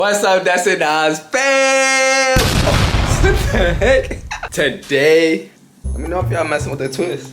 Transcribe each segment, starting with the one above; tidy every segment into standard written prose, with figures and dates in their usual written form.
What's up, that's it, Nas fam? What the heck? Today, let me know if y'all messing with the twist.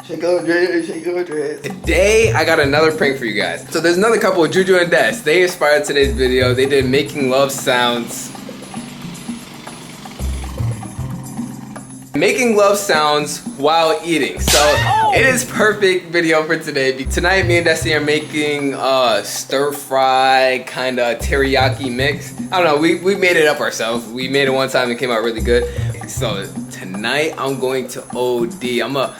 Shake up, dread, shake up, dread. Today, I got another prank for you guys. So there's another couple, Juju and Des. They inspired today's video. They did making love sounds. Making love sounds while eating. So it is perfect video for today. Tonight me and Destiny are making stir fry kind of teriyaki mix. I don't know, we made it up ourselves. We made it one time and it came out really good. So tonight I'm going to OD. I'm gonna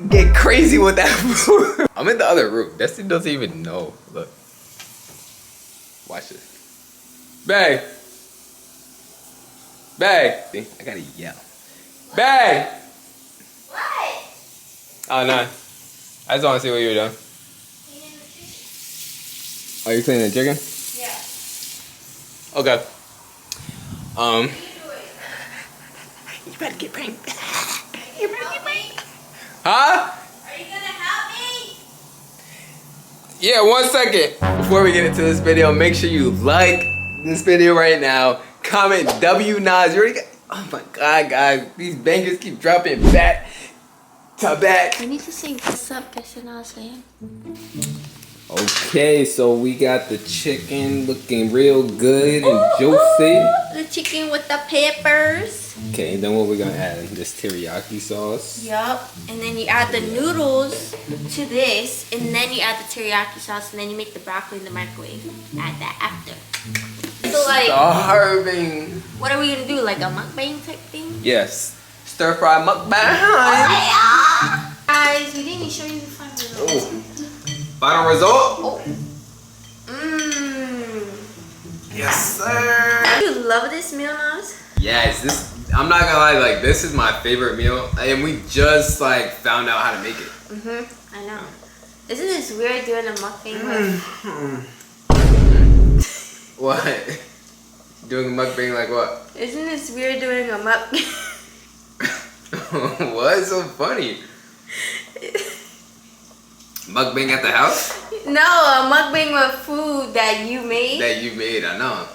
get crazy with that food. I'm in the other room. Destiny doesn't even know. Look. Watch this. Babe. Babe. See, I gotta yell. Babe! What? Oh, no. I just want to see what you were doing. Cleaning the chicken. Are you cleaning the chicken? Yeah. Okay. What are you doing? You better get pranked. You better get pranked. Huh? Are you gonna help me? Yeah, 1 second. Before we get into this video, make sure you like this video right now. Comment W Nas. You already got. Oh my god, guys. These bangers keep dropping back to back. I need to say what's up, that's what I was saying. Okay, so we got the chicken looking real good and juicy. The chicken with the peppers. Okay, then what we gonna add? This teriyaki sauce. Yup. And then you add the noodles to this, and then you add the teriyaki sauce, and then you make the broccoli in the microwave. Add that after. So like, starving. what are we gonna do? Like a mukbang type thing? Yes. Stir fry mukbang. Guys, we didn't show you the final result. Oh. Final result? Oh. Mmm. Yes, sir. You love this meal, Nas? Yes, I'm not gonna lie, like this is my favorite meal, and we just like found out how to make it. I know. Isn't this weird doing a mukbang with? What? Doing a mukbang like what? Isn't this weird doing a mukbang? What's so funny? Mukbang at the house? No, a mukbang with food that you made. That you made, I know.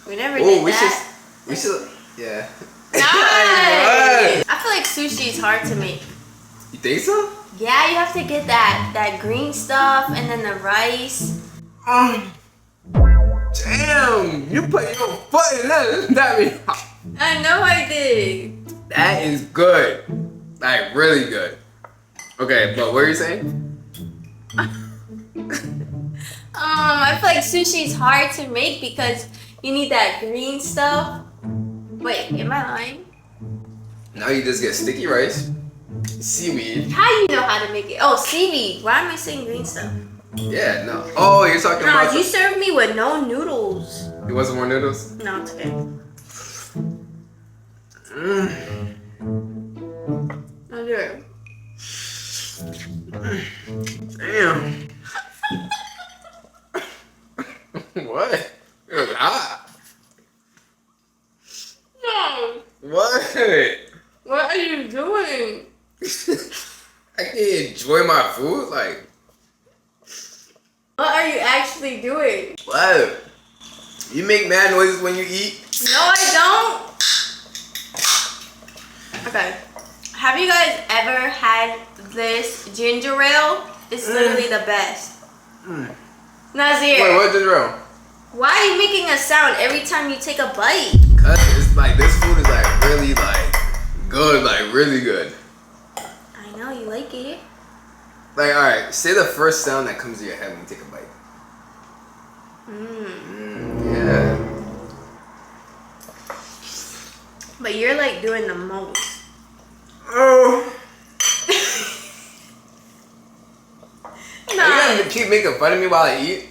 We never did we that. should, yeah. Nice. I feel like sushi is hard to make. You think so? Yeah, you have to get that green stuff and then the rice. Damn, you put your foot in that. I know I did. That is good. Like, really good. Okay, but what are you saying? I feel like sushi is hard to make because you need that green stuff. Wait, am I lying? Now you just get sticky rice, seaweed. How do you know how to make it? Oh, seaweed. Why am I saying green stuff? Yeah, no. Oh, you're talking No, about... you served me with no noodles. You want some more noodles? No, it's okay. Okay. Damn. What? It was hot. No. What? What are you doing? I can't enjoy my food? Like... What are you actually doing? What? You make mad noises when you eat? No, I don't. Okay. Have you guys ever had this ginger ale? It's literally the best. Nazir. Wait, what ginger ale? Why are you making a sound every time you take a bite? Cause it's like, this food is like really like good, like really good. I know, you like it. Like, alright, say the first sound that comes to your head when you take a bite. Yeah. But you're like doing the most. Oh. No. Are you gonna keep making fun of me while I eat?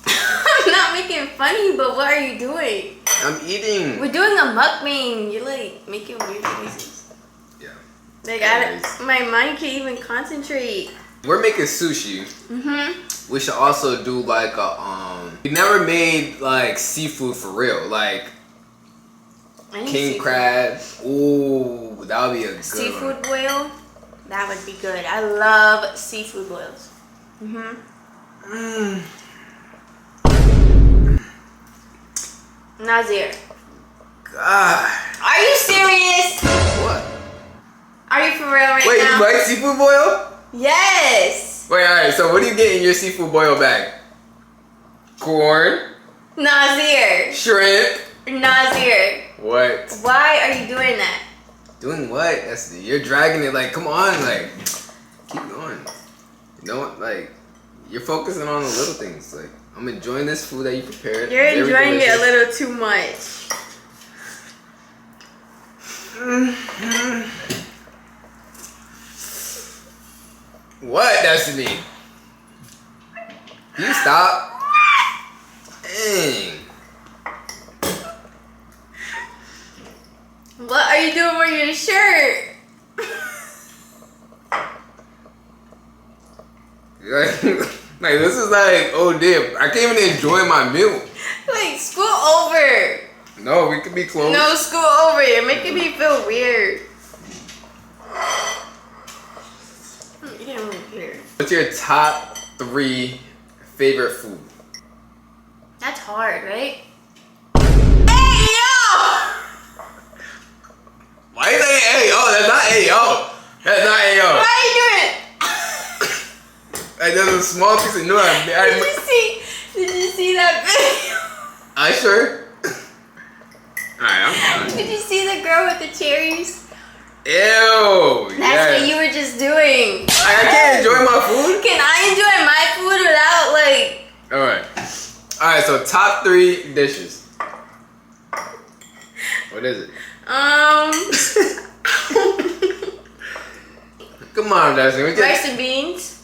I'm not making funny, but what are you doing? I'm eating. We're doing a mukbang. You're like making weird noises. Yeah. Like my mind can't even concentrate. We're making sushi. We should also do like a we never made like seafood for real, like king crab. Ooh, that would be a good seafood boil. That would be good. I love seafood boils. Nazir. God. Are you serious? What? Are you for real right Wait, now? you like seafood boil? Yes. Wait, alright, so what do you get in your seafood boil bag? Corn, Nazir. shrimp. Nazir. What? Why are you doing that? Doing what? You're dragging it, like, come on, like, keep going. You know what, like, you're focusing on the little things. Like, I'm enjoying this food that you prepared. You're Very enjoying it a delicious. little too much. What, Destiny? Can you stop? Dang. What are you doing with your shirt? Like, this is like, oh damn, I can't even enjoy my meal. Like, scoot over. No, we could be close. No, scoot over. You're making me feel weird. You can't really hear. What's your top 3 favorite food? That's hard, right? Hey, yo! Why you saying Ayo? That's not Ayo. That's not Ayo. Why are you doing it? Like, there's a small piece of noodle. Did you see that video? I sure. Alright, I'm done. Did you see the girl with the cherries? Ew. That's what you were just doing. I can't enjoy my food? Can I enjoy my food without, like... Alright, so top 3 dishes. What is it? Come on, Destiny. Rice and beans.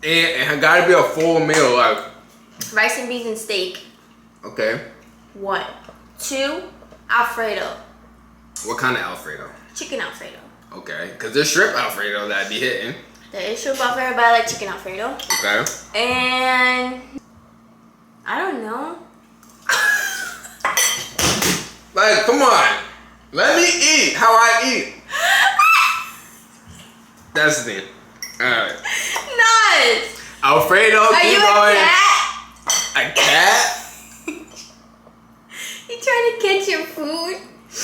And it gotta be a full meal, like. Rice and beans and steak. Okay. 1. 2, Alfredo. What kind of Alfredo? Chicken Alfredo. Okay, because there's shrimp Alfredo that I'd be hitting. There is shrimp Alfredo, but I like chicken Alfredo. Okay. And... I don't know. Like, come on. Let me eat how I eat. That's the thing. Alright. Nice. Alfredo, Are keep you going. a cat? A cat? You trying to catch your food?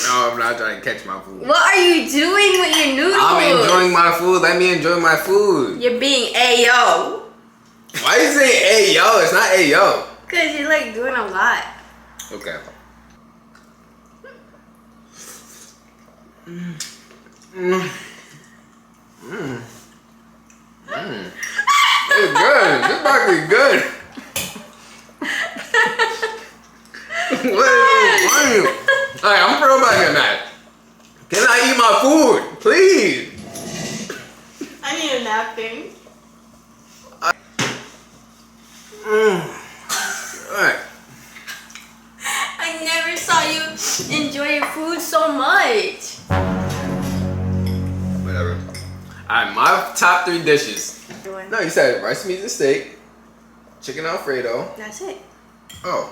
No, I'm not trying to catch my food. What are you doing with your noodles? I'm enjoying my food. Let me enjoy my food. You're being Ayo. Why you saying Ayo? It's not Ayo. Because you're like doing a lot. Okay. It's good. This broccoli good. What is funny? Alright, I'm throwing back at that. Can I eat my food? Please. I need a napkin. Alright. I never saw you enjoy your food so much. Whatever. Alright, my top 3 dishes. No, you said rice, meat, and steak, chicken Alfredo. That's it. Oh,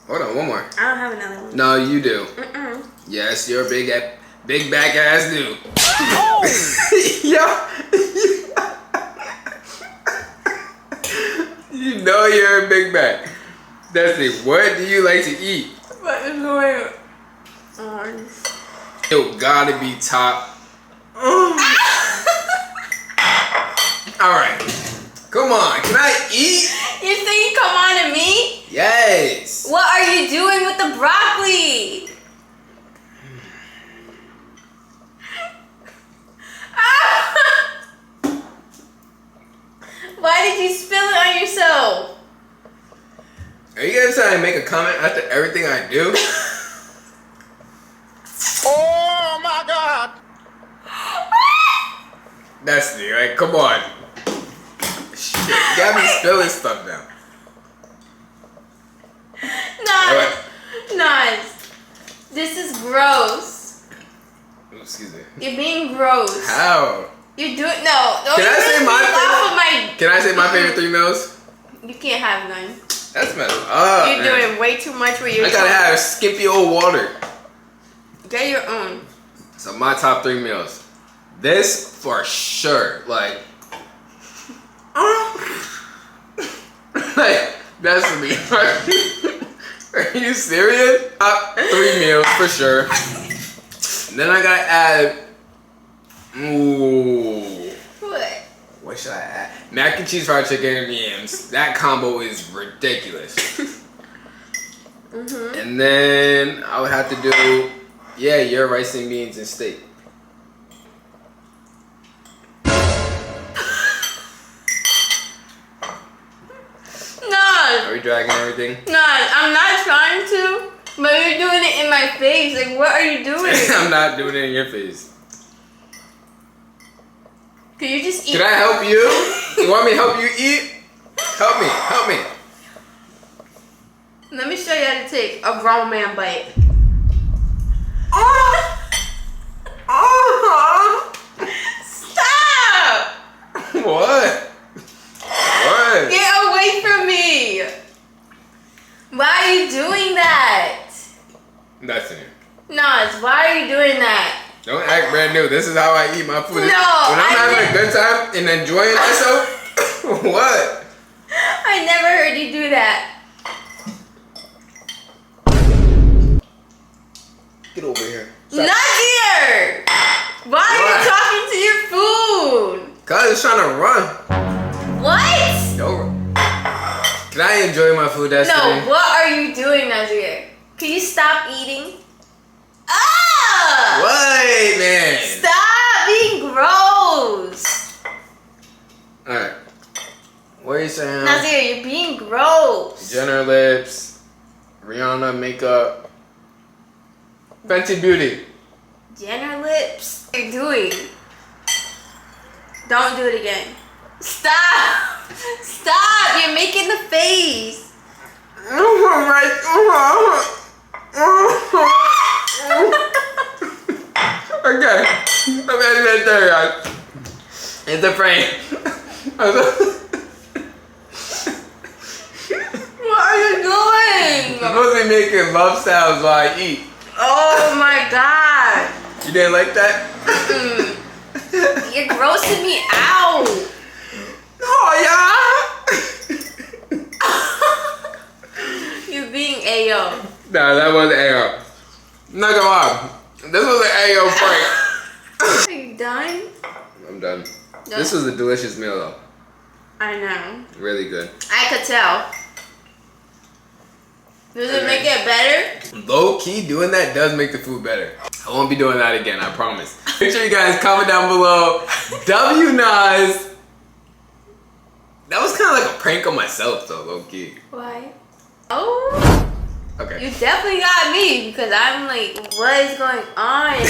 hold on, one more. I don't have another one. No, you do. Mm-mm. Yes, you're a big back ass dude. Oh. Yeah. You know you're a big back. That's it. What do you like to eat? What is going on? It gotta be top. Alright. Come on. Can I eat? You're saying come on to me? Yes. What are you doing with the broccoli? Why did you spill it on yourself? Are you guys trying to make a comment after everything I do? Oh my God! That's the right. Come on. Shit, you got me spilling stuff now. Nice. Nice. This is gross. Ooh, excuse me. You're being gross. How? You're doing no. Don't Can I even say my leave off favorite? of my. Can I say my favorite 3 meals? You can't have none. That's messed up. You're man. doing way too much with your. I gotta have skimpy old water. Get your own. So my top 3 meals. This for sure. Like that's for me. Are you serious? 3 meals for sure. Then I gotta add. Ooh. What should I add? Mac and cheese, fried chicken, and yams. That combo is ridiculous. And then I would have to do, yeah, your rice and beans and steak. No. Are we dragging everything? No, I'm not trying to, but you're doing it in my face. Like, what are you doing? I'm not doing it in your face. Can you just eat? Can I help you? You want me to help you eat? Help me, help me. Let me show you how to take a grown man bite. Stop! What? What? Get away from me! Why are you doing that? Nothing. Nas, why are you doing that? Don't act brand new. This is how I eat my food. No, when I'm having a good time and enjoying myself, what? I never heard you do that. Get over here. Not here! Why are you talking to your food? Cause it's trying to run. What? Yo, can I enjoy my food, Destiny? No, what are you doing, Nazir? Can you stop eating? Ah! Wait, man. Stop being gross! Alright. What are you saying? Nazir, you're being gross. Jenner lips, Rihanna makeup, Fenty Beauty. Jenner lips. What are you doing? Don't do it again. Stop! Stop! You're making the face. Okay, I'm ending it there, guys. It's the frame. What are you doing? I'm supposed to be making love sounds while I eat. Oh my god. You didn't like that? You're grossing me out. Oh yeah. You're being Ayo. Nah, that wasn't AO. I'm not gonna lie. This was an AO prank. Are you done? I'm done. Done? This was a delicious meal though. I know. Really good. I could tell. Does it make it better? Low key, doing that does make the food better. I won't be doing that again, I promise. Make sure you guys comment down below. W Nas. That was kind of like a prank on myself though, low key. Why? Oh. Okay. You definitely got me because I'm like, what is going on?